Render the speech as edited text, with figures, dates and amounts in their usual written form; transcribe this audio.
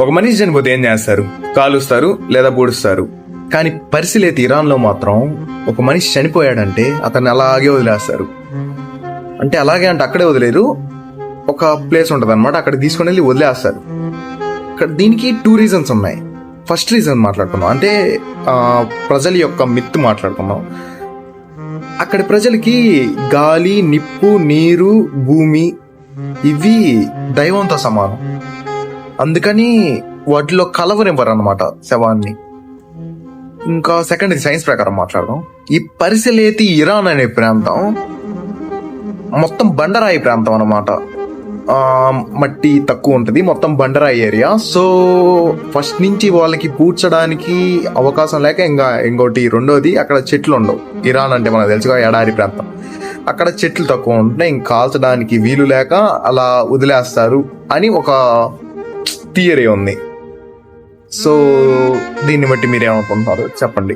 ఒక మనిషి చనిపోతే ఏం చేస్తారు? కాలుస్తారు లేదా బూడుస్తారు. కానీ పరిస్థితి ఇరాన్లో మాత్రం ఒక మనిషి చనిపోయాడంటే అతన్ని అలాగే వదిలేస్తారు. అంటే అలాగే అంటే అక్కడే వదిలేరు, ఒక ప్లేస్ ఉంటుంది అనమాట, అక్కడ తీసుకుని వెళ్ళి వదిలేస్తారు. ఇక్కడ దీనికి 2 రీజన్స్ ఉన్నాయి. ఫస్ట్ రీజన్ మాట్లాడుకుందాం, అంటే ప్రజల యొక్క మిత్ మాట్లాడుకుందాం. అక్కడి ప్రజలకి గాలి, నిప్పు, నీరు, భూమి ఇవి దైవంతో సమానం. అందుకని వాటిలో కలవనివ్వరు అనమాట శవాన్ని. ఇంకా సెకండ్, సైన్స్ ప్రకారం మాట్లాడదాం. ఈ పరిసలేతి ఇరాన్ అనే ప్రాంతం మొత్తం బండరాయి ప్రాంతం అన్నమాట. మట్టి తక్కువ ఉంటుంది, మొత్తం బండరాయి ఏరియా. సో ఫస్ట్ నుంచి వాళ్ళకి పూడ్చడానికి అవకాశం లేక ఇంకోటి రెండోది అక్కడ చెట్లు ఉండవు. ఇరాన్ అంటే మనకు తెలుసుగా ఎడారి ప్రాంతం, అక్కడ చెట్లు తక్కువ ఉంటున్నాయి, ఇంక కాల్చడానికి వీలు లేక అలా వదిలేస్తారు అని ఒక థియరీ ఉంది. సో దీన్ని బట్టి మీరేమనుకుంటున్నారు చెప్పండి.